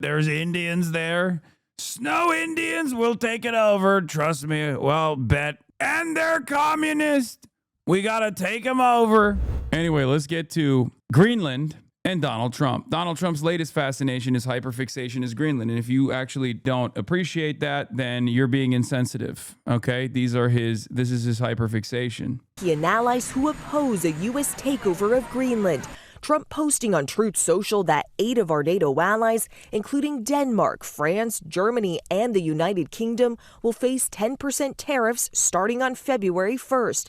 There's Indians there. Snow Indians will take it over. Trust me. Well, bet. And they're communist. We got to take them over. Anyway, let's get to Greenland and Donald Trump. Donald Trump's latest fascination is hyperfixation is Greenland. And if you actually don't appreciate that, then you're being insensitive. Okay? This is his hyperfixation. And allies who oppose a U.S. takeover of Greenland. Trump posting on Truth Social that 8 of our NATO allies, including Denmark, France, Germany, and the United Kingdom, will face 10% tariffs starting on February 1st.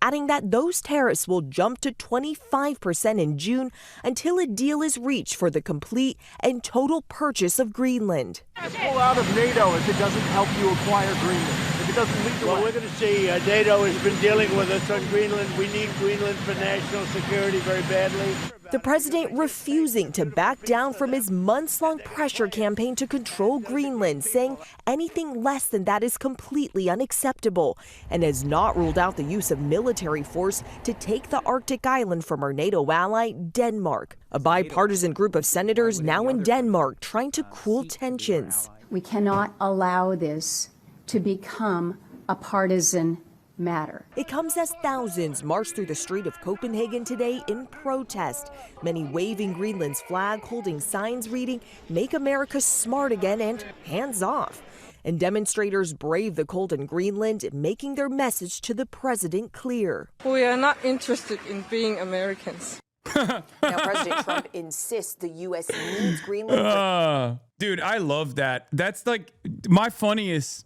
Adding that those tariffs will jump to 25% in June until a deal is reached for the complete and total purchase of Greenland. Pull out of NATO if it doesn't help you acquire Greenland. If it doesn't lead to Well, we're going to see. NATO has been dealing with us on Greenland. We need Greenland for national security very badly. The president refusing to back down from his months-long pressure campaign to control Greenland, saying anything less than that is completely unacceptable, and has not ruled out the use of military force to take the Arctic island from our NATO ally, Denmark. A bipartisan group of senators now in Denmark trying to cool tensions. We cannot allow this to become a partisan matter. It comes as thousands march through the street of Copenhagen today in protest, many waving Greenland's flag, holding signs reading, "Make America Smart Again" and "Hands Off." And demonstrators brave the cold in Greenland, making their message to the president clear. We are not interested in being Americans. Now, President Trump insists the U.S. needs Greenland. Dude, I love that. That's like my funniest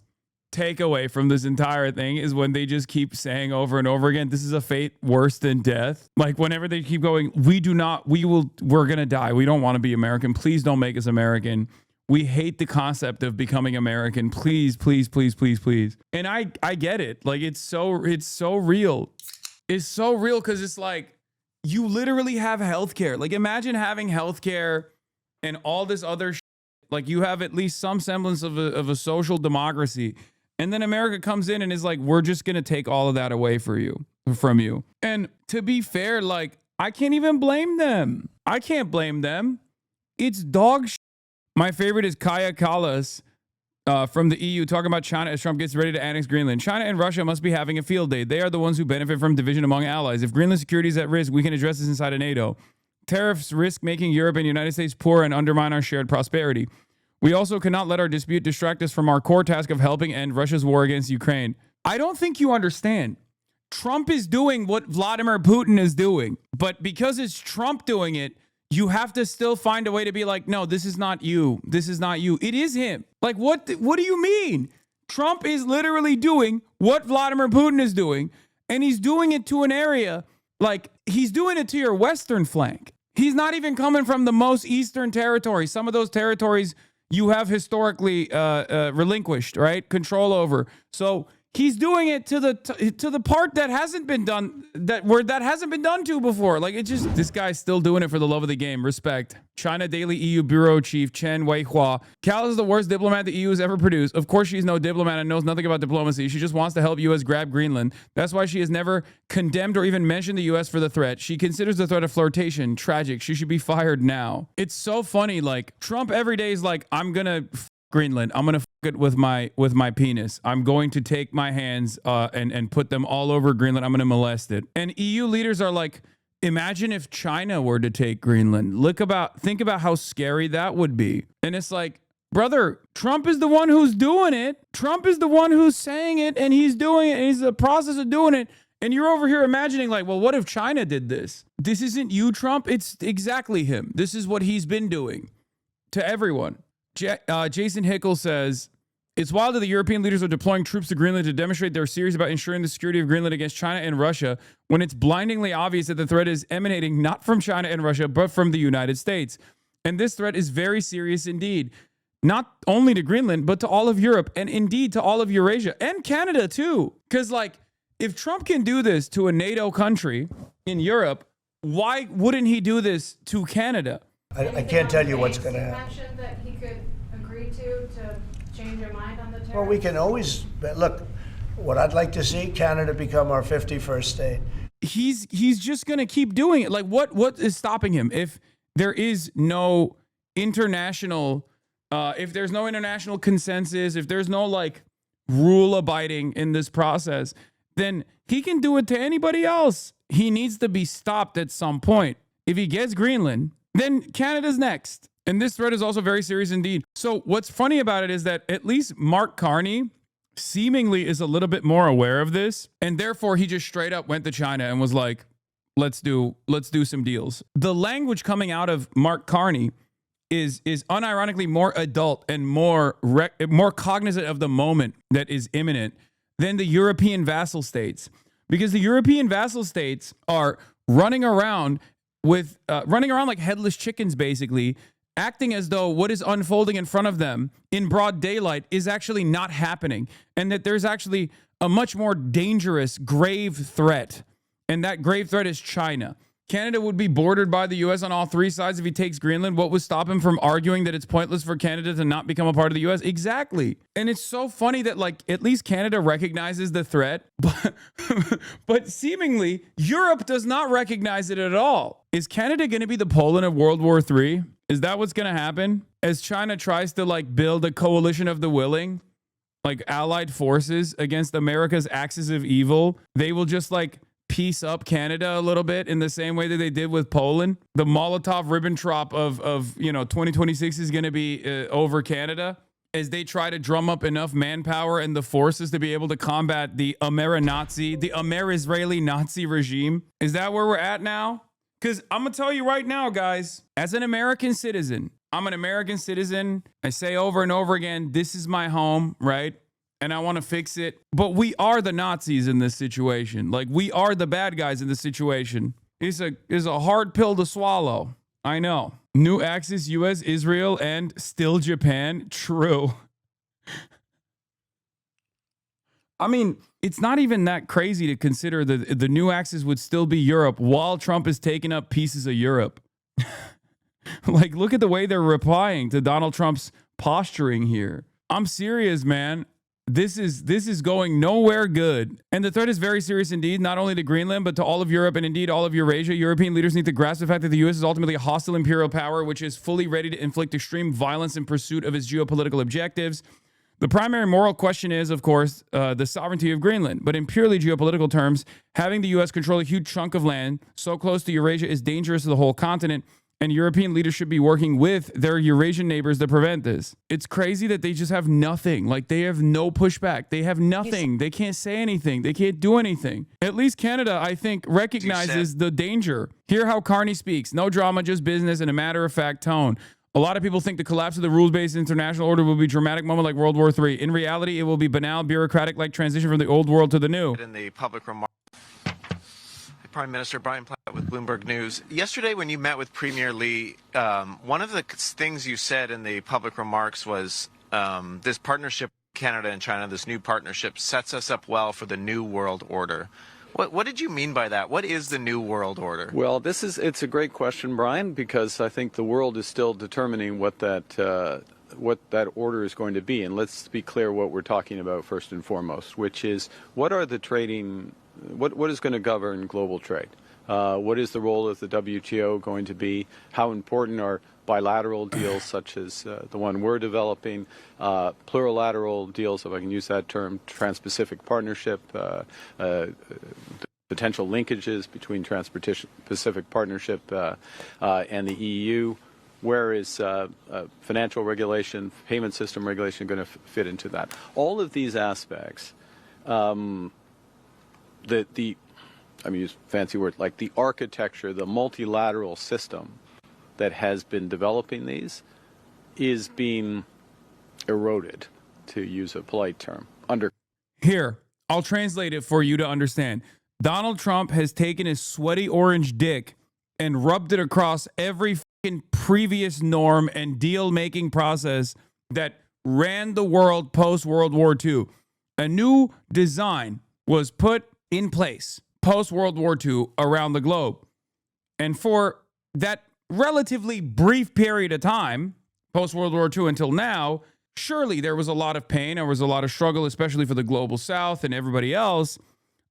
takeaway from this entire thing is when they just keep saying over and over again, this is a fate worse than death. Like whenever they keep going, we're going to die. We don't want to be American. Please don't make us American. We hate the concept of becoming American. Please, please, please, please, please. And I get it. Like it's so real. It's so real because it's like you literally have healthcare. Like imagine having healthcare and all this other shit. Like you have at least some semblance of a social democracy. And then America comes in and is like, we're just going to take all of that away from you. And to be fair, like, I can't even blame them. I can't blame them. It's dog shit. My favorite is Kaya Kallas from the EU talking about China as Trump gets ready to annex Greenland. China and Russia must be having a field day. They are the ones who benefit from division among allies. If Greenland security is at risk, we can address this inside of NATO. Tariffs risk making Europe and the United States poor and undermine our shared prosperity. We also cannot let our dispute distract us from our core task of helping end Russia's war against Ukraine. I don't think you understand. Trump is doing what Vladimir Putin is doing. But because it's Trump doing it, you have to still find a way to be like, no, this is not you. This is not you. It is him. Like, what do you mean? Trump is literally doing what Vladimir Putin is doing. And he's doing it to an area, like he's doing it to your western flank. He's not even coming from the most eastern territory. Some of those territories you have historically relinquished, right? Control over. So he's doing it to the part that hasn't been done, that hasn't been done to before. Like it just, this guy's still doing it for the love of the game. Respect. China Daily EU Bureau Chief Chen Weihua. Cal is the worst diplomat the EU has ever produced. Of course, she's no diplomat and knows nothing about diplomacy. She just wants to help U.S. grab Greenland. That's why she has never condemned or even mentioned the U.S. for the threat. She considers the threat of flirtation. Tragic. She should be fired now. It's so funny. Like Trump every day is like, I'm gonna Greenland. I'm gonna it with my penis. I'm going to take my hands and put them all over Greenland. I'm gonna molest it. And EU leaders are like, imagine if China were to take Greenland. Think about how scary that would be. And it's like, brother, Trump is the one who's doing it. Trump is the one who's saying it, and he's doing it, and he's in the process of doing it. And you're over here imagining like, well, what if China did this? This isn't you, Trump. It's exactly him. This is what he's been doing to everyone. Jason Hickel says, it's wild that the European leaders are deploying troops to Greenland to demonstrate they're serious about ensuring the security of Greenland against China and Russia when it's blindingly obvious that the threat is emanating not from China and Russia, but from the United States. And this threat is very serious indeed, not only to Greenland, but to all of Europe and indeed to all of Eurasia and Canada too. Because like, if Trump can do this to a NATO country in Europe, why wouldn't he do this to Canada? I can't tell you what's going to happen. You mentioned that he could agree to change your mind on the tariff? Well, we can always look. What I'd like to see, Canada become our 51st state. He's just going to keep doing it. Like what is stopping him? If there is no international if there's no international consensus, if there's no like rule abiding in this process, then he can do it to anybody else. He needs to be stopped at some point. If he gets Greenland, then Canada's next. And this threat is also very serious indeed. So what's funny about it is that at least Mark Carney seemingly is a little bit more aware of this. And therefore he just straight up went to China and was like, let's do some deals. The language coming out of Mark Carney is unironically more adult and more cognizant of the moment that is imminent than the European vassal states. Because the European vassal states are running around like headless chickens, basically, acting as though what is unfolding in front of them in broad daylight is actually not happening, and that there's actually a much more dangerous, grave threat. And that grave threat is China. Canada would be bordered by the U.S. on all three sides if he takes Greenland. What would stop him from arguing that it's pointless for Canada to not become a part of the U.S.? Exactly. And it's so funny that, like, at least Canada recognizes the threat, but seemingly Europe does not recognize it at all. Is Canada going to be the Poland of World War III? Is that what's going to happen? As China tries to, like, build a coalition of the willing, like allied forces against America's axis of evil, they will just, like, piece up Canada a little bit in the same way that they did with Poland. The Molotov-Ribbentrop of 2026 is going to be over Canada as they try to drum up enough manpower and the forces to be able to combat the Amer-Israeli Nazi regime. Is that where we're at now? Because I'm going to tell you right now, guys, as an American citizen, I'm an American citizen. I say over and over again, this is my home, right? And I want to fix it. But we are the Nazis in this situation. Like, we are the bad guys in this situation. It's a hard pill to swallow. I know. New Axis, US, Israel, and still Japan. True. I mean, it's not even that crazy to consider that the new Axis would still be Europe while Trump is taking up pieces of Europe. Like, look at the way they're replying to Donald Trump's posturing here. I'm serious, man. This is going nowhere good. And the threat is very serious indeed, not only to Greenland, but to all of Europe and indeed all of Eurasia. European leaders need to grasp the fact that the U.S. is ultimately a hostile imperial power, which is fully ready to inflict extreme violence in pursuit of its geopolitical objectives. The primary moral question is, of course, the sovereignty of Greenland. But in purely geopolitical terms, having the U.S. control a huge chunk of land so close to Eurasia is dangerous to the whole continent. And European leaders should be working with their Eurasian neighbors to prevent this. It's crazy that they just have nothing. Like, they have no pushback. They have nothing. They can't say anything. They can't do anything. At least Canada, I think, recognizes the danger. Hear how Carney speaks. No drama, just business, and a matter-of-fact tone. A lot of people think the collapse of the rules-based international order will be a dramatic moment like World War III. In reality, it will be banal, bureaucratic-like transition from the old world to the new. In the public remarks, Prime Minister Brian Platt with Bloomberg News. Yesterday, when you met with Premier Lee, one of the things you said in the public remarks was this partnership with Canada and China, this new partnership, sets us up well for the new world order. What did you mean by that? What is the new world order? Well, it's a great question, Brian, because I think the world is still determining what that order is going to be. And let's be clear what we're talking about first and foremost, which is what are the trading. What is going to govern global trade? What is the role of the WTO going to be? How important are bilateral deals such as the one we're developing, plurilateral deals, if I can use that term, Trans-Pacific Partnership, potential linkages between Trans-Pacific Partnership and the EU? Where is financial regulation, payment system regulation going to fit into that? All of these aspects. I mean, use fancy word, like the architecture, the multilateral system that has been developing these is being eroded, to use a polite term. Here, I'll translate it for you to understand. Donald Trump has taken his sweaty orange dick and rubbed it across every fucking previous norm and deal-making process that ran the world post-World War II. A new design was put in place post-World War II around the globe. And for that relatively brief period of time, post-World War II until now, surely there was a lot of pain, there was a lot of struggle, especially for the global South and everybody else.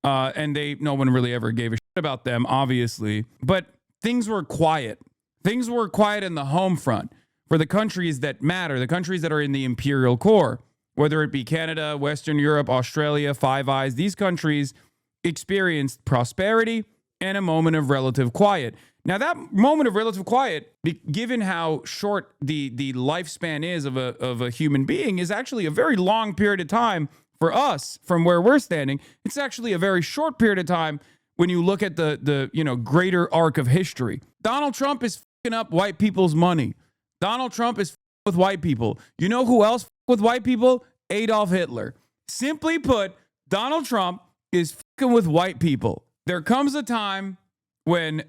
And no one really ever gave a shit about them, obviously. But things were quiet. Things were quiet in the home front. for the countries that matter, the countries that are in the imperial core, whether it be Canada, Western Europe, Australia, Five Eyes. These countries experienced prosperity and a moment of relative quiet. Now, that moment of relative quiet, given how short the lifespan is of a human being, is actually a very long period of time for us from where we're standing. It's actually a very short period of time when you look at the greater arc of history. Donald Trump is fucking up white people's money. Donald Trump is fucking with white people. You know who else with white people? Adolf Hitler. Simply put, Donald Trump is fucking with white people. There comes a time when,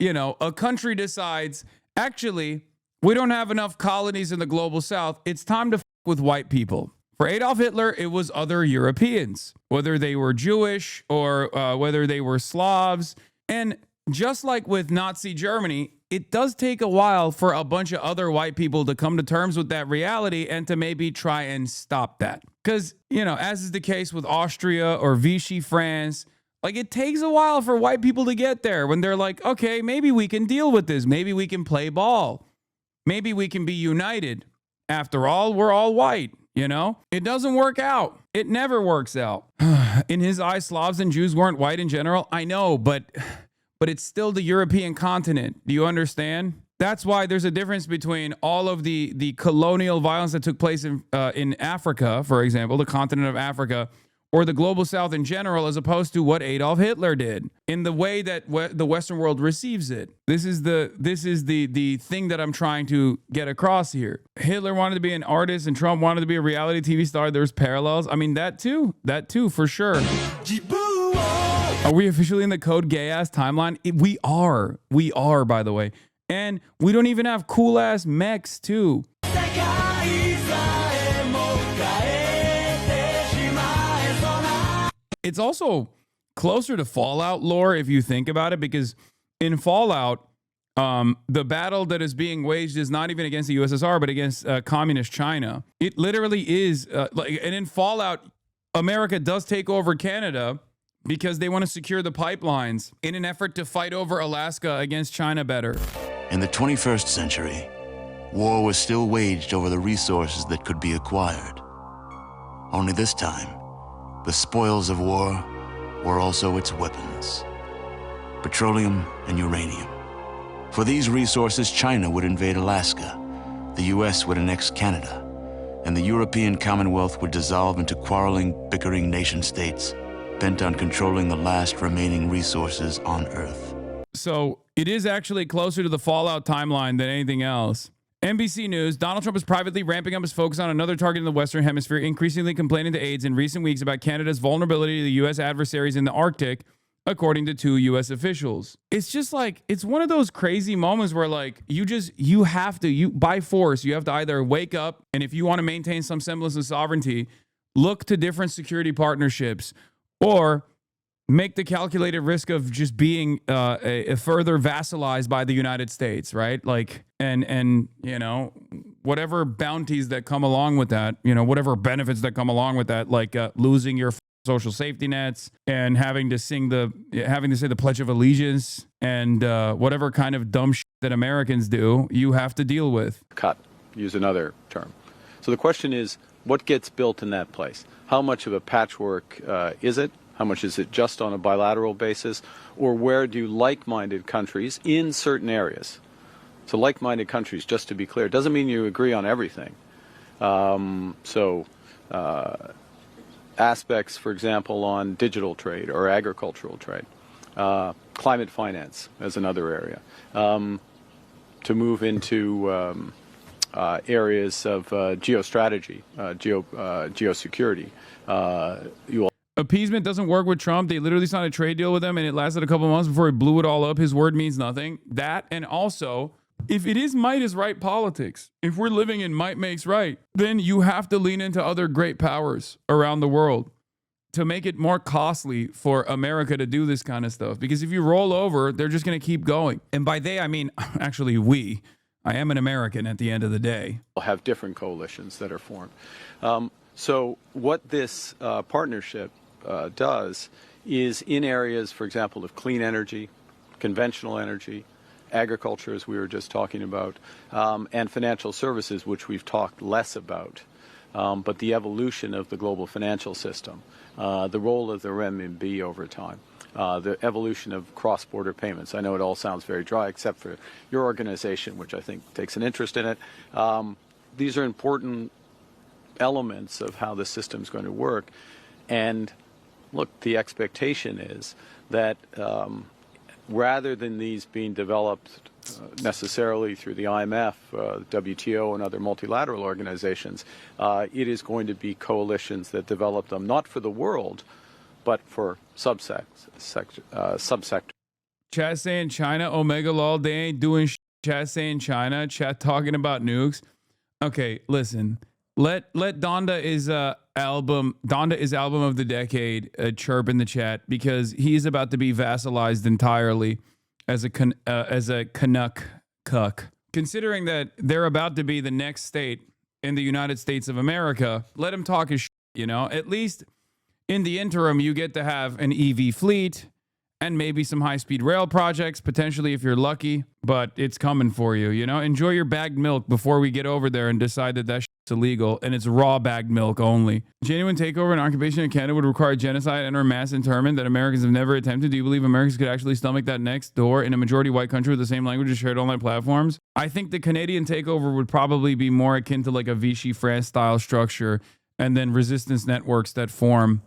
a country decides, actually, we don't have enough colonies in the global south. It's time to fuck with white people. For Adolf Hitler, it was other Europeans, whether they were Jewish or whether they were Slavs. And just like with Nazi Germany, it does take a while for a bunch of other white people to come to terms with that reality and to maybe try and stop that. Because, as is the case with Austria or Vichy France, like it takes a while for white people to get there when they're like, okay, maybe we can deal with this. Maybe we can play ball. Maybe we can be united. After all, we're all white. It doesn't work out. It never works out. In his eyes, Slavs and Jews weren't white in general. I know, but it's still the European continent. Do you understand? That's why there's a difference between all of the colonial violence that took place in Africa, for example, the continent of Africa, or the global south in general, as opposed to what Adolf Hitler did in the way that the Western world receives it. This is the thing that I'm trying to get across here. Hitler wanted to be an artist and Trump wanted to be a reality TV star. There's parallels. I mean, that too, for sure. Are we officially in the code gay ass timeline? We are, by the way. And we don't even have cool ass mechs too. It's also closer to Fallout lore if you think about it, because in Fallout, the battle that is being waged is not even against the USSR, but against communist China. It literally is and in Fallout, America does take over Canada because they want to secure the pipelines in an effort to fight over Alaska against China better. In the 21st century, war was still waged over the resources that could be acquired. Only this time, the spoils of war were also its weapons: petroleum and uranium. For these resources, China would invade Alaska, the US would annex Canada, and the European Commonwealth would dissolve into quarreling, bickering nation-states bent on controlling the last remaining resources on Earth. So it is actually closer to the Fallout timeline than anything else. NBC News, Donald Trump is privately ramping up his focus on another target in the Western Hemisphere, increasingly complaining to aides in recent weeks about Canada's vulnerability to the U.S. adversaries in the Arctic, according to 2 U.S. officials. It's just like, it's one of those crazy moments where like, you have to, by force, you have to either wake up, and if you want to maintain some semblance of sovereignty, look to different security partnerships, or make the calculated risk of just being a further vassalized by the United States, right? Like, and whatever bounties that come along with that, whatever benefits that come along with that, like losing your social safety nets and having to say the Pledge of Allegiance and whatever kind of dumb shit that Americans do, you have to deal with. Use another term. So the question is, what gets built in that place? How much of a patchwork is it? How much is it just on a bilateral basis? Or where do like-minded countries in certain areas? So like-minded countries, just to be clear, doesn't mean you agree on everything. Aspects, for example, on digital trade or agricultural trade. Climate finance as another area. To move into areas of geostrategy, geosecurity. Appeasement doesn't work with Trump. They literally signed a trade deal with him, and it lasted a couple of months before he blew it all up. His word means nothing. That, and also, if it is might is right politics, if we're living in might makes right, then you have to lean into other great powers around the world to make it more costly for America to do this kind of stuff. Because if you roll over, they're just going to keep going. And by they, I mean, actually, we. I am an American at the end of the day. We'll have different coalitions that are formed. So what this partnership does is in areas, for example, of clean energy, conventional energy, agriculture, as we were just talking about, and financial services, which we've talked less about. But the evolution of the global financial system, the role of the renminbi over time, the evolution of cross-border payments. I know it all sounds very dry, except for your organization, which I think takes an interest in it. These are important elements of how the system is going to work. And look, the expectation is that rather than these being developed necessarily through the IMF, WTO, and other multilateral organizations, it is going to be coalitions that develop them, not for the world, but for subsectors. Chat saying China, Omega lol, they ain't doing Chat saying China, chat talking about nukes. Okay, listen. Let Donda is album of the decade chirp in the chat, because he's about to be vassalized entirely as a Canuck cuck. Considering that they're about to be the next state in the United States of America, let him talk his shit, you know? At least in the interim, you get to have an EV fleet and maybe some high-speed rail projects, potentially if you're lucky, but it's coming for you, you know? Enjoy your bagged milk before we get over there and decide that shit's illegal, and it's raw bagged milk only. Genuine takeover and occupation of Canada would require genocide and or mass internment that Americans have never attempted. Do you believe Americans could actually stomach that next door in a majority white country with the same language as shared online platforms? I think the Canadian takeover would probably be more akin to like a Vichy France style structure, and then resistance networks that form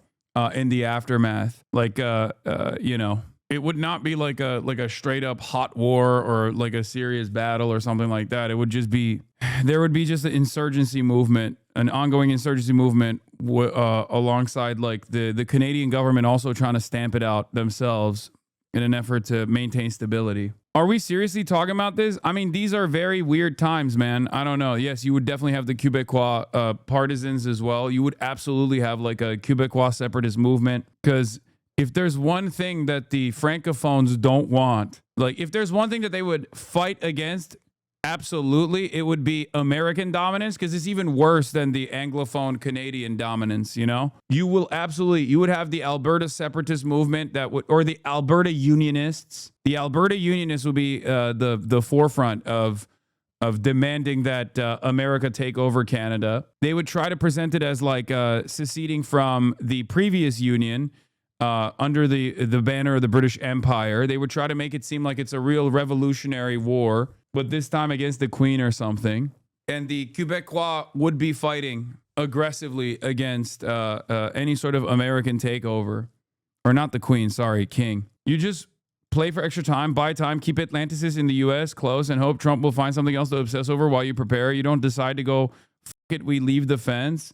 in the aftermath. Like, you know, it would not be like a straight up hot war or like a serious battle or something like that. It would just be, there would be just an insurgency movement, an ongoing insurgency movement alongside like the Canadian government also trying to stamp it out themselves in an effort to maintain stability. Are we seriously talking about this? I mean, these are very weird times, man. I don't know. Yes, you would definitely have the Quebecois partisans as well. You would absolutely have like a Quebecois separatist movement, because if there's one thing that the Francophones don't want, like if there's one thing that they would fight against, absolutely, it would be American dominance, because it's even worse than the Anglophone Canadian dominance, you know? You would have the Alberta separatist movement that would, or the Alberta Unionists. The Alberta Unionists would be the forefront of demanding that America take over Canada. They would try to present it as like seceding from the previous union, under the banner of the British Empire. They would try to make it seem like it's a real revolutionary war, but this time against the Queen or something. And the Quebecois would be fighting aggressively against any sort of American takeover. Or not the Queen, sorry, King. You just play for extra time, buy time, keep Atlantis in the US close, and hope Trump will find something else to obsess over while you prepare. You don't decide to go, F it, we leave the fence.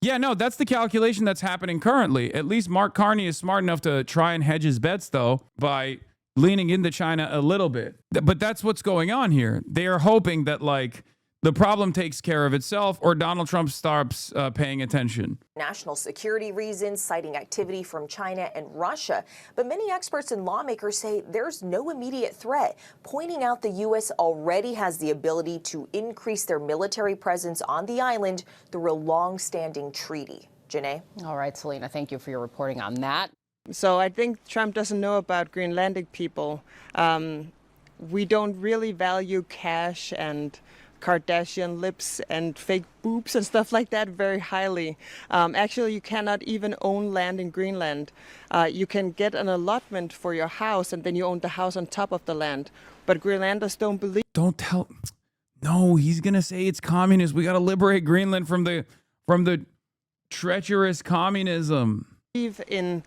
Yeah, no, that's the calculation that's happening currently. At least Mark Carney is smart enough to try and hedge his bets, though, by leaning into China a little bit. But that's what's going on here. They are hoping that, like, the problem takes care of itself or Donald Trump stops paying attention. National security reasons, citing activity from China and Russia. But many experts and lawmakers say there's no immediate threat, pointing out the U.S. already has the ability to increase their military presence on the island through a long-standing treaty. Janae? All right, Selena, thank you for your reporting on that. So I think Trump doesn't know about Greenlandic people. We don't really value cash and Kardashian lips and fake boobs and stuff like that very highly. Actually, you cannot even own land in Greenland. You can get an allotment for your house and then you own the house on top of the land. But Greenlanders don't believe. Don't tell. No, he's going to say it's communist. We got to liberate Greenland from the treacherous communism. In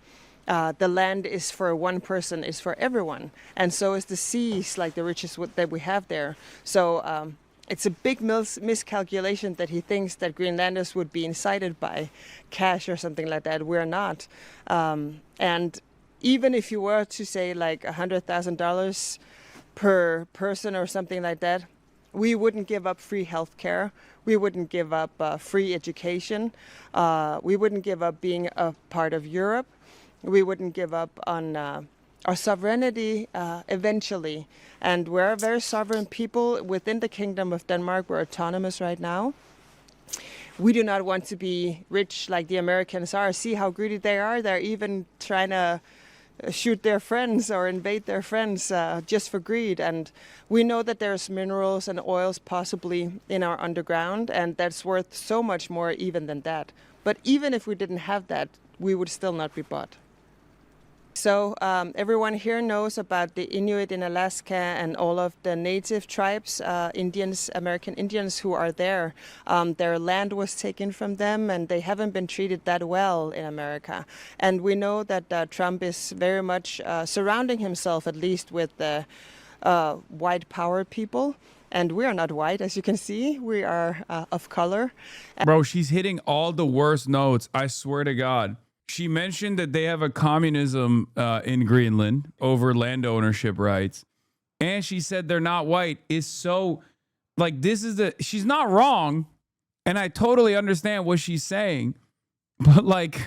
the land is for one person, is for everyone. And so is the seas, like the riches that we have there. So it's a big miscalculation that he thinks that Greenlanders would be incited by cash or something like that. We're not. And even if you were to say like $100,000 per person or something like that, we wouldn't give up free health care. We wouldn't give up free education. We wouldn't give up being a part of Europe. We wouldn't give up on our sovereignty eventually. And we're a very sovereign people within the Kingdom of Denmark. We're autonomous right now. We do not want to be rich like the Americans are. See how greedy they are. They're even trying to shoot their friends or invade their friends just for greed. And we know that there's minerals and oils possibly in our underground, and that's worth so much more even than that. But even if we didn't have that, we would still not be bought. So everyone here knows about the Inuit in Alaska and all of the native tribes, Indians, American Indians who are there. Their land was taken from them and they haven't been treated that well in America. And we know that Trump is very much surrounding himself, at least with the white power people. And we are not white, as you can see. We are of color. Bro, she's hitting all the worst notes. I swear to God. She mentioned that they have a communism in Greenland over land ownership rights. And she said they're not white. Is so like, this is she's not wrong. And I totally understand what she's saying. But like,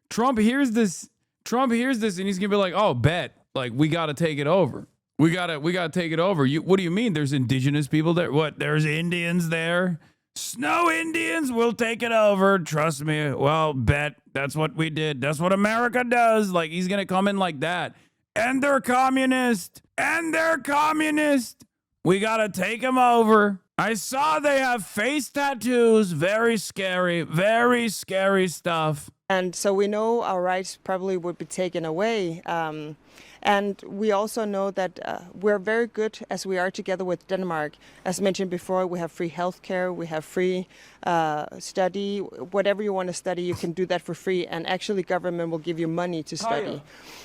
Trump hears this and he's gonna be like, oh, bet. Like, we gotta take it over. We gotta take it over. What do you mean there's indigenous people there? What, there's Indians there? Snow Indians will take it over. Trust me. Well, bet. That's what we did. That's what America does. Like, he's going to come in like that. And they're communist. We got to take them over. I saw they have face tattoos. Very scary stuff. And so we know our rights probably would be taken away. And we also know that we're very good as we are together with Denmark. As mentioned before, we have free healthcare, we have free study. Whatever you want to study, you can do that for free. And actually, government will give you money to study.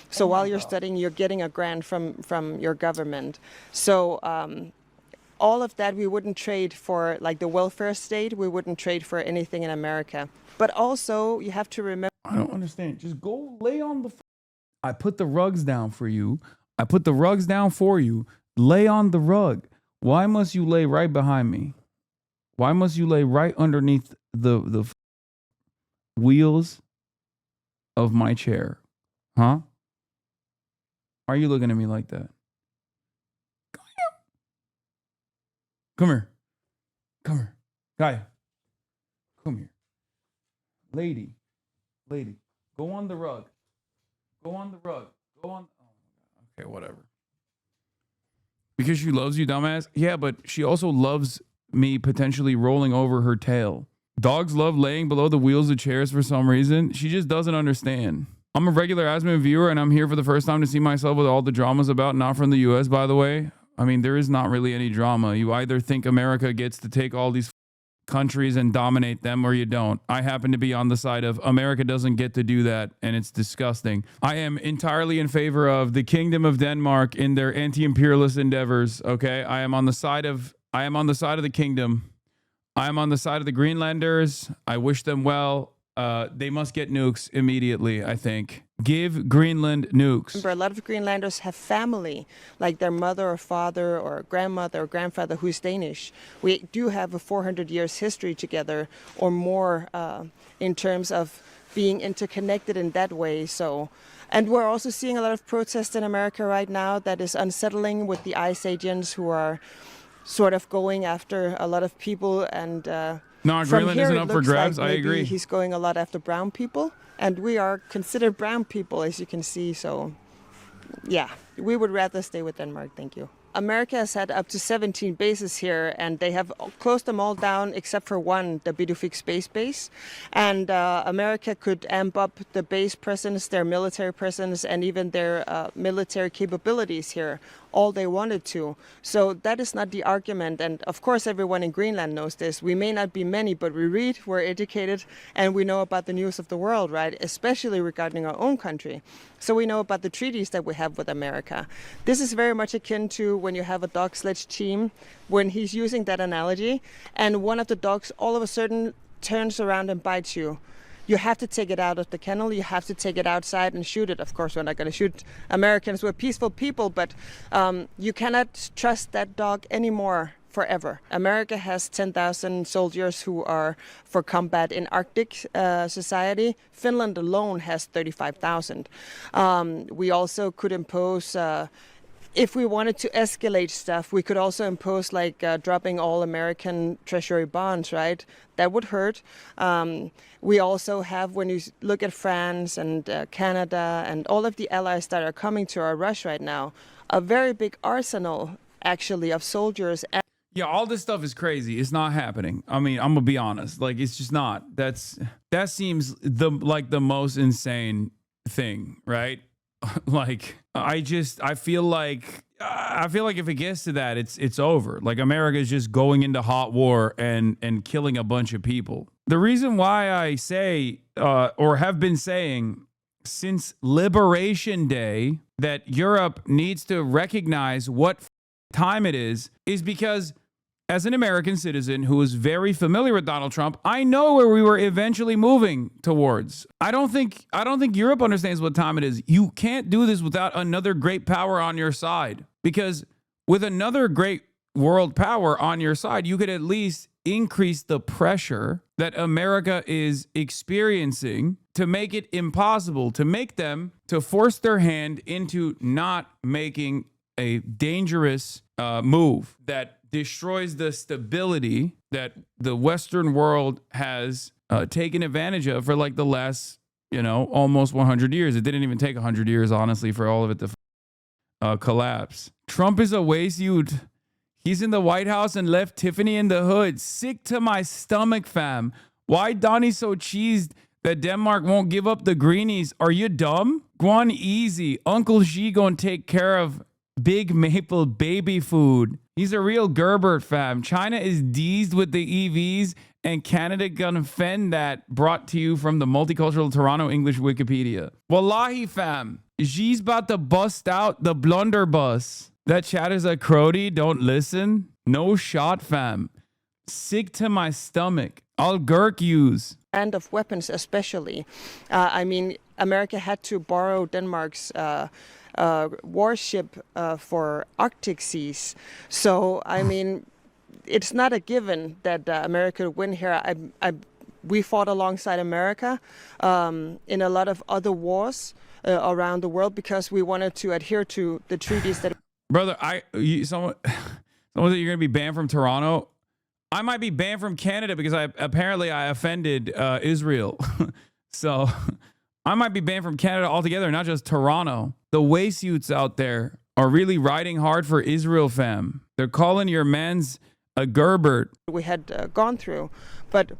So while you're studying, you're getting a grant from your government. So all of that we wouldn't trade for, like the welfare state. We wouldn't trade for anything in America. But also, you have to remember. I don't understand. Just go lay on the. I put the rugs down for you. Lay on the rug. Why must you lay right behind me? Why must you lay right underneath the wheels of my chair? Huh? Why are you looking at me like that? Come here. Guy. Come here. Lady. Go on the rug. Okay, whatever. Because she loves you, dumbass? Yeah, but she also loves me potentially rolling over her tail. Dogs love laying below the wheels of chairs for some reason. She just doesn't understand. I'm a regular Asman viewer, and I'm here for the first time to see myself with all the dramas about, not from the US, by the way. I mean, there is not really any drama. You either think America gets to take all these countries and dominate them, or you don't. I happen to be on the side of America doesn't get to do that, and it's disgusting. I am entirely in favor of the Kingdom of Denmark in their anti-imperialist endeavors. Okay, I am on the side of the kingdom. I am on the side of the Greenlanders. I wish them well. They must get nukes immediately, I think. Give Greenland nukes. A lot of Greenlanders have family, like their mother or father or grandmother or grandfather who's Danish. We do have a 400 years history together or more in terms of being interconnected in that way. So, and we're also seeing a lot of protests in America right now that is unsettling with the ICE agents who are sort of going after a lot of people. And no, Greenland isn't up for grabs. I agree. He's going a lot after brown people. And we are considered brown people, as you can see. So, yeah, we would rather stay with Denmark. Thank you. America has had up to 17 bases here, and they have closed them all down except for one, the Bidufik Space Base. And America could amp up the base presence, their military presence, and even their military capabilities here all they wanted to. So that is not the argument. And of course, everyone in Greenland knows this. We may not be many, but we read, we're educated, and we know about the news of the world, right? Especially regarding our own country. So we know about the treaties that we have with America. This is very much akin to when you have a dog sledge team, when he's using that analogy, and one of the dogs all of a sudden turns around and bites you. You have to take it out of the kennel. You have to take it outside and shoot it. Of course, we're not going to shoot Americans. We're peaceful people, but you cannot trust that dog anymore forever. America has 10,000 soldiers who are for combat in Arctic society. Finland alone has 35,000. We also could impose if we wanted to escalate stuff, we could also impose like dropping all American treasury bonds, right? That would hurt. We also have, when you look at France and Canada and all of the allies that are coming to our rush right now, a very big arsenal actually of soldiers. Yeah, all this stuff is crazy. It's not happening. I mean, I'm gonna be honest. Like, it's just not. That seems the most insane thing, right? Like, I feel like if it gets to that, it's over. Like, America is just going into hot war and killing a bunch of people. The reason why I say or have been saying since Liberation Day that Europe needs to recognize what time it is because as an American citizen who is very familiar with Donald Trump, I know where we were eventually moving towards. I don't think Europe understands what time it is. You can't do this without another great power on your side, because with another great world power on your side, you could at least increase the pressure that America is experiencing to make it impossible, to make them to force their hand into not making a dangerous move that destroys the stability that the Western world has taken advantage of for like the last, almost 100 years. It didn't even take 100 years, honestly, for all of it to collapse. Trump is a waste youth. He's in the White House and left Tiffany in the hood. Sick to my stomach, fam. Why Donnie so cheesed that Denmark won't give up the greenies? Are you dumb? Guan easy. Uncle Xi gonna take care of Big Maple baby food. He's a real Gerbert, fam. China is deezed with the EVs, and Canada gonna fend that. Brought to you from the Multicultural Toronto English Wikipedia. Wallahi, fam. Xi's about to bust out the blunderbuss. That chat is a crody. Don't listen. No shot, fam. Sick to my stomach. I'll gurk use. And of weapons, especially. I mean, America had to borrow Denmark's warship for Arctic seas. So, I mean, it's not a given that America would win here. We fought alongside America in a lot of other wars around the world because we wanted to adhere to the treaties that... Brother, someone said you're going to be banned from Toronto. I might be banned from Canada because I offended Israel. So I might be banned from Canada altogether, not just Toronto. The waste youths out there are really riding hard for Israel, fam. They're calling your mans a Gerbert. We had gone through, but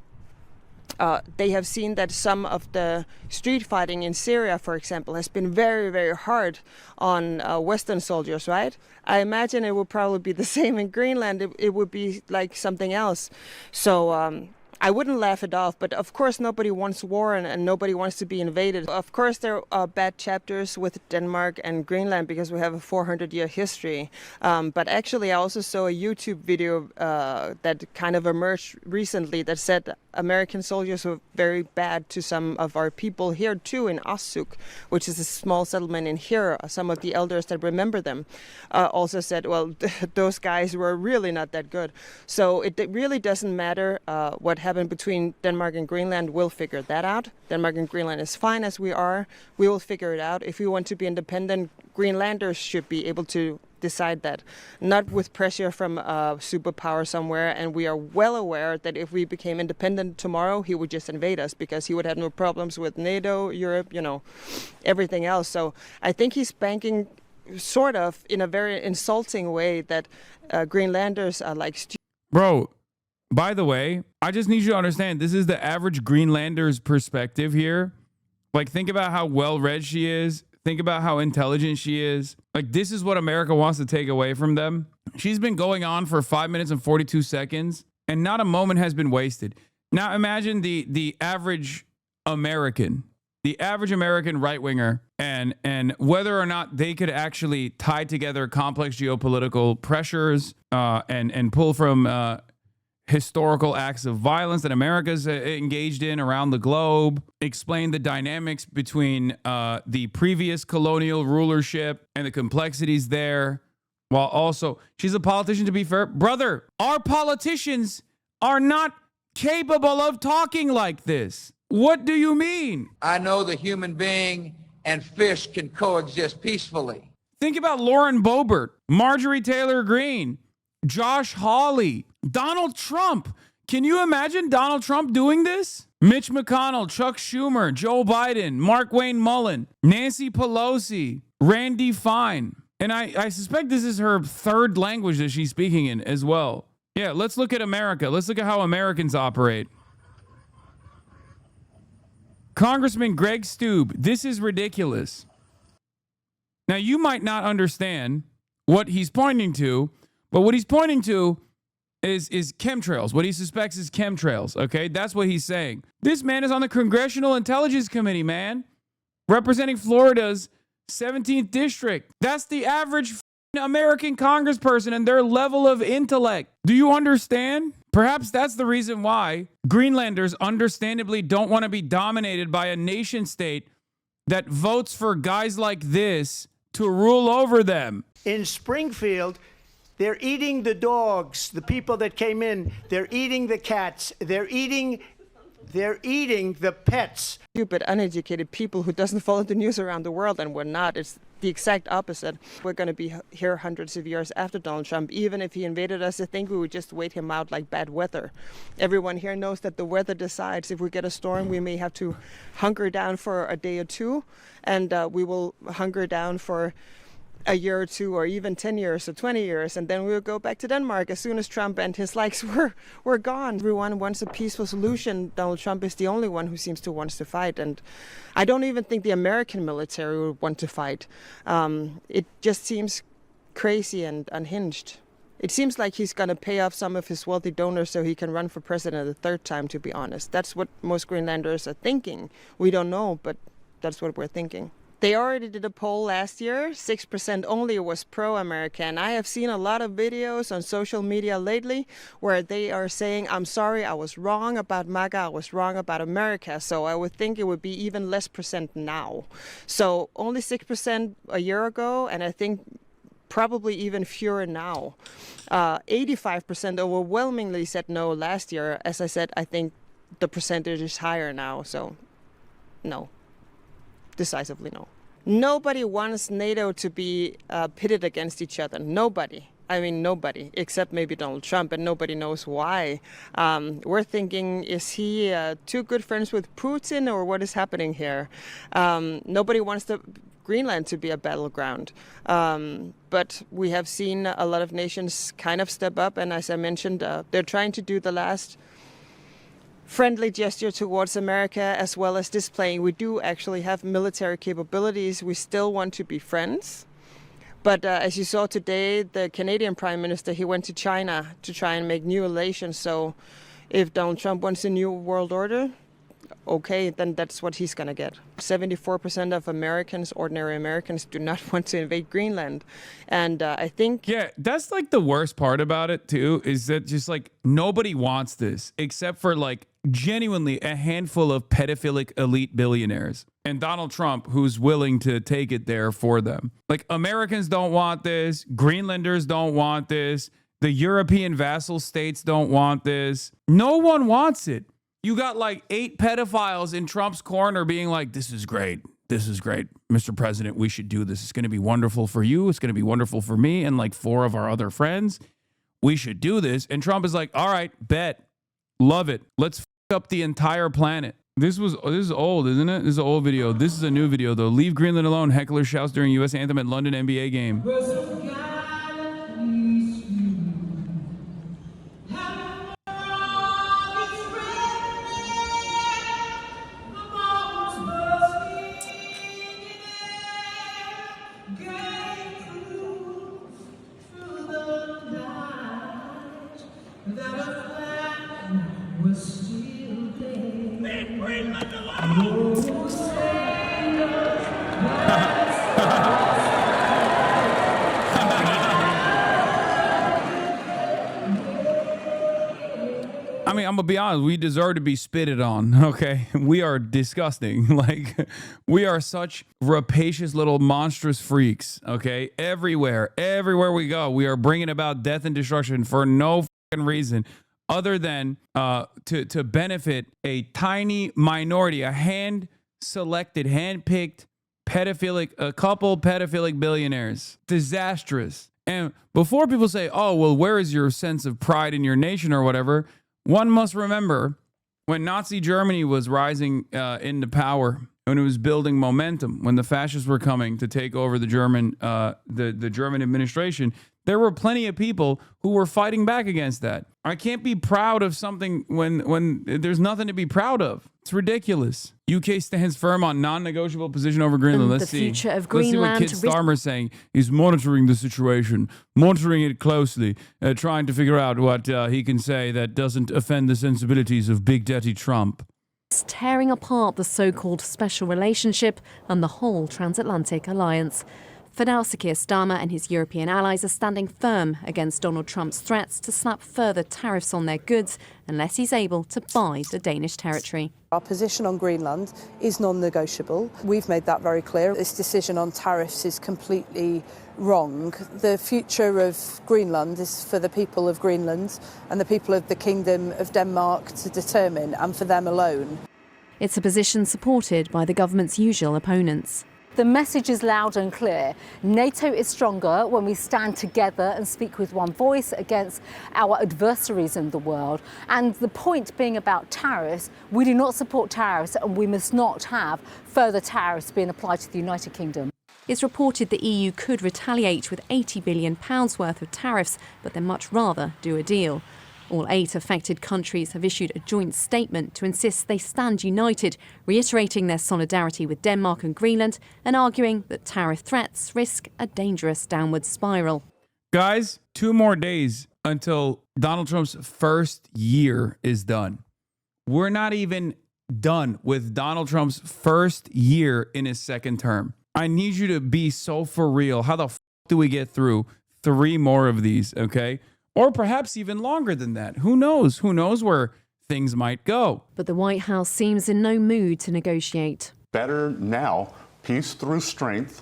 they have seen that some of the street fighting in Syria, for example, has been very, very hard on Western soldiers, right? I imagine it would probably be the same in Greenland. It would be like something else. So I wouldn't laugh it off, but of course nobody wants war and nobody wants to be invaded. Of course there are bad chapters with Denmark and Greenland because we have a 400-year history. But actually I also saw a YouTube video that kind of emerged recently that said American soldiers were very bad to some of our people here too in Assuk, which is a small settlement in here. Some of the elders that remember them also said, well, those guys were really not that good. So it really doesn't matter what happened between Denmark and Greenland. We'll figure that out. Denmark and Greenland is fine as we are. We will figure it out. If we want to be independent, Greenlanders should be able to decide that, not with pressure from a superpower somewhere. And we are well aware that if we became independent tomorrow, he would just invade us because he would have no problems with NATO, Europe, everything else. So I think he's banking sort of in a very insulting way that Greenlanders are like... Bro, by the way, I just need you to understand, this is the average Greenlander's perspective here. Like, think about how well-read she is. Think about how intelligent she is. Like, this is what America wants to take away from them. She's been going on for 5 minutes and 42 seconds, and not a moment has been wasted. Now, imagine the average American, right-winger, and whether or not they could actually tie together complex geopolitical pressures and pull from historical acts of violence that America's engaged in around the globe, explain the dynamics between the previous colonial rulership and the complexities there, while also, she's a politician, to be fair. Brother, our politicians are not capable of talking like this. What do you mean? I know the human being and fish can coexist peacefully. Think about Lauren Boebert, Marjorie Taylor Greene, Josh Hawley, Donald Trump. Can you imagine Donald Trump doing this? Mitch McConnell, Chuck Schumer, Joe Biden, Mark Wayne Mullen, Nancy Pelosi, Randy Fine. And I suspect this is her third language that she's speaking in as well. Yeah, let's look at America. Let's look at how Americans operate. Congressman Greg Steube, this is ridiculous. Now, you might not understand what he's pointing to, but what he's pointing to is chemtrails. What he suspects is chemtrails, okay? That's what he's saying. This man is on the Congressional Intelligence Committee, man, representing Florida's 17th district. That's the average American congressperson and their level of intellect. Do you understand? Perhaps that's the reason why Greenlanders understandably don't want to be dominated by a nation state that votes for guys like this to rule over them. In Springfield, they're eating the dogs, the people that came in. They're eating the cats. They're eating the pets. Stupid, uneducated people who doesn't follow the news around the world, and we're not. It's the exact opposite. We're going to be here hundreds of years after Donald Trump. Even if he invaded us, I think we would just wait him out like bad weather. Everyone here knows that the weather decides. If we get a storm, we may have to hunker down for a day or two, and we will hunker down for a year or two, or even 10 years or 20 years, and then we'll go back to Denmark as soon as Trump and his likes were gone. Everyone wants a peaceful solution. Donald Trump is the only one who seems to want to fight, and I don't even think the American military would want to fight. It just seems crazy and unhinged. It seems like he's going to pay off some of his wealthy donors so he can run for president a third time, to be honest. That's what most Greenlanders are thinking. We don't know, but that's what we're thinking. They already did a poll last year. 6% only was pro-American. I have seen a lot of videos on social media lately where they are saying, I'm sorry, I was wrong about MAGA, I was wrong about America. So I would think it would be even less percent now. So only 6% a year ago, and I think probably even fewer now. 85% overwhelmingly said no last year. As I said, I think the percentage is higher now, so no. Decisively no. Nobody wants NATO to be pitted against each other. Nobody. I mean, nobody, except maybe Donald Trump, and nobody knows why. We're thinking, is he too good friends with Putin, or what is happening here? Nobody wants Greenland to be a battleground. But we have seen a lot of nations kind of step up, and as I mentioned, they're trying to do the last friendly gesture towards America, as well as displaying we do actually have military capabilities. We still want to be friends. But as you saw today, the Canadian Prime Minister, he went to China to try and make new relations. So if Donald Trump wants a new world order, okay, then that's what he's going to get. 74% of Americans, ordinary Americans, do not want to invade Greenland. And I think... Yeah, that's like the worst part about it, too, is that just like nobody wants this except for like genuinely a handful of pedophilic elite billionaires. And Donald Trump, who's willing to take it there for them. Like, Americans don't want this. Greenlanders don't want this. The European vassal states don't want this. No one wants it. You got like 8 pedophiles in Trump's corner being like, this is great. This is great. Mr. President, we should do this. It's going to be wonderful for you. It's going to be wonderful for me and like 4 of our other friends. We should do this. And Trump is like, all right, bet. Love it. Let's f up the entire planet. This is old, isn't it? This is an old video. This is a new video, though. Leave Greenland alone. Heckler shouts during U.S. anthem at London NBA game. I mean, I'm gonna be honest, we deserve to be spitted on, okay? We are disgusting. Like, we are such rapacious little monstrous freaks, okay? Everywhere we go, we are bringing about death and destruction for no fucking reason other than to benefit a tiny minority, a hand-selected, hand-picked a couple pedophilic billionaires. Disastrous. And before people say, oh, well, where is your sense of pride in your nation or whatever, one must remember when Nazi Germany was rising into power, when it was building momentum, when the fascists were coming to take over the German administration, there were plenty of people who were fighting back against that. I can't be proud of something when there's nothing to be proud of. It's ridiculous. UK stands firm on non-negotiable position over Greenland. Let's see. Future of Let's see what Greenland. Kit Starmer's saying. He's monitoring the situation, monitoring it closely, trying to figure out what he can say that doesn't offend the sensibilities of Big Daddy Trump. Tearing apart the so-called special relationship and the whole transatlantic alliance. For now, Sir Keir Starmer and his European allies are standing firm against Donald Trump's threats to slap further tariffs on their goods unless he's able to buy the Danish territory. Our position on Greenland is non-negotiable. We've made that very clear. This decision on tariffs is completely wrong. The future of Greenland is for the people of Greenland and the people of the Kingdom of Denmark to determine, and for them alone. It's a position supported by the government's usual opponents. The message is loud and clear. NATO is stronger when we stand together and speak with one voice against our adversaries in the world. And the point being about tariffs, we do not support tariffs, and we must not have further tariffs being applied to the United Kingdom. It's reported the EU could retaliate with £80 billion worth of tariffs, but they'd much rather do a deal. All 8 affected countries have issued a joint statement to insist they stand united, reiterating their solidarity with Denmark and Greenland and arguing that tariff threats risk a dangerous downward spiral. Guys, 2 more days until Donald Trump's first year is done. We're not even done with Donald Trump's first year in his second term. I need you to be so for real. How the f do we get through 3 more of these, okay? Or perhaps even longer than that. Who knows? Who knows where things might go? But the White House seems in no mood to negotiate. Better now, peace through strength,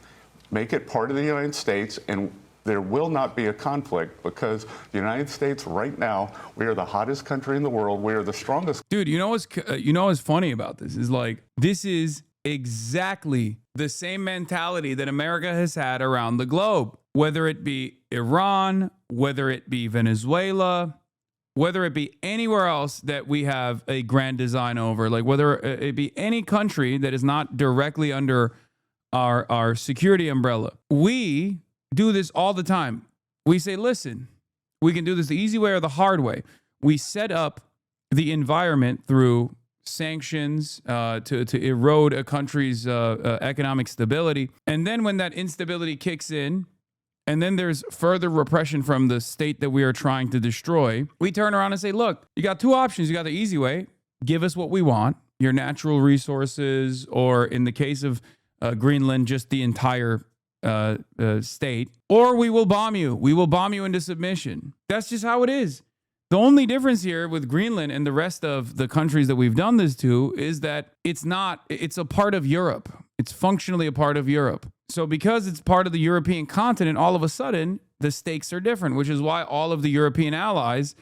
make it part of the United States, and there will not be a conflict because the United States right now, we are the hottest country in the world. We are the strongest. Dude, you know what's funny about this is like, this is exactly the same mentality that America has had around the globe. Whether it be Iran, whether it be Venezuela, whether it be anywhere else that we have a grand design over, like whether it be any country that is not directly under our security umbrella. We do this all the time. We say, listen, we can do this the easy way or the hard way. We set up the environment through sanctions to erode a country's economic stability. And then when that instability kicks in, and then there's further repression from the state that we are trying to destroy, we turn around and say, look, you got 2 options. You got the easy way. Give us what we want, your natural resources, or in the case of Greenland, just the entire state, or we will bomb you. We will bomb you into submission. That's just how it is. The only difference here with Greenland and the rest of the countries that we've done this to is that it's a part of Europe. It's functionally a part of Europe. So because it's part of the European continent, all of a sudden, the stakes are different, which is why all of the European allies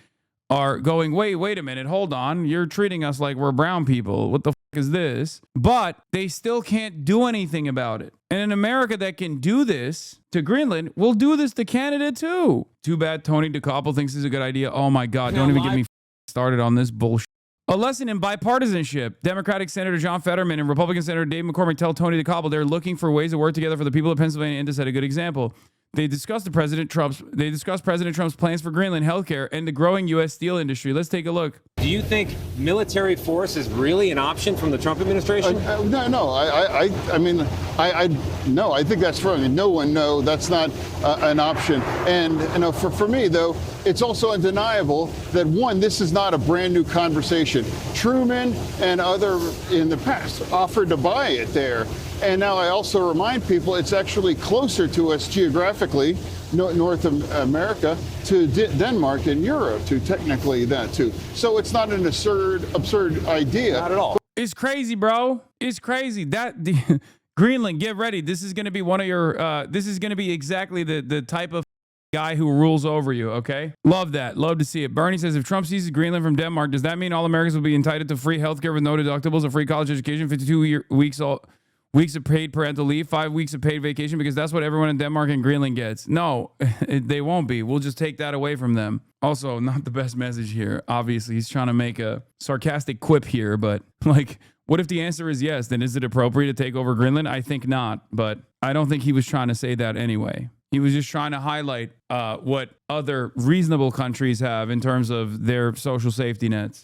are going, wait a minute, hold on. You're treating us like we're brown people. What the f is this? But they still can't do anything about it. And in America that can do this to Greenland, will do this to Canada too. Too bad Tony DeCoppel thinks this is a good idea. Oh my God, don't even get me started on this bullshit. A lesson in bipartisanship. Democratic Senator John Fetterman and Republican Senator Dave McCormick tell Tony DeCoppel they're looking for ways to work together for the people of Pennsylvania and to set a good example. They discussed President Trump's plans for Greenland healthcare and the growing U.S. steel industry. Let's take a look. Do you think military force is really an option from the Trump administration? No. I think that's wrong. No, that's not an option. And for me though, it's also undeniable that one, this is not a brand new conversation. Truman and other in the past offered to buy it there. And now I also remind people it's actually closer to us geographically, North America, to Denmark and Europe, to technically that too. So it's not an absurd idea. Not at all. It's crazy, bro. It's crazy. Greenland, get ready. This is going to be one of your, this is going to be exactly the type of guy who rules over you, okay? Love that. Love to see it. Bernie says, if Trump seizes Greenland from Denmark, does that mean all Americans will be entitled to free healthcare with no deductibles, a free college education, 52 weeks weeks of paid parental leave, 5 weeks of paid vacation, because that's what everyone in Denmark and Greenland gets. No, they won't be. We'll just take that away from them. Also, not the best message here. Obviously, he's trying to make a sarcastic quip here, but like, what if the answer is yes? Then is it appropriate to take over Greenland? I think not, but I don't think he was trying to say that anyway. He was just trying to highlight what other reasonable countries have in terms of their social safety nets.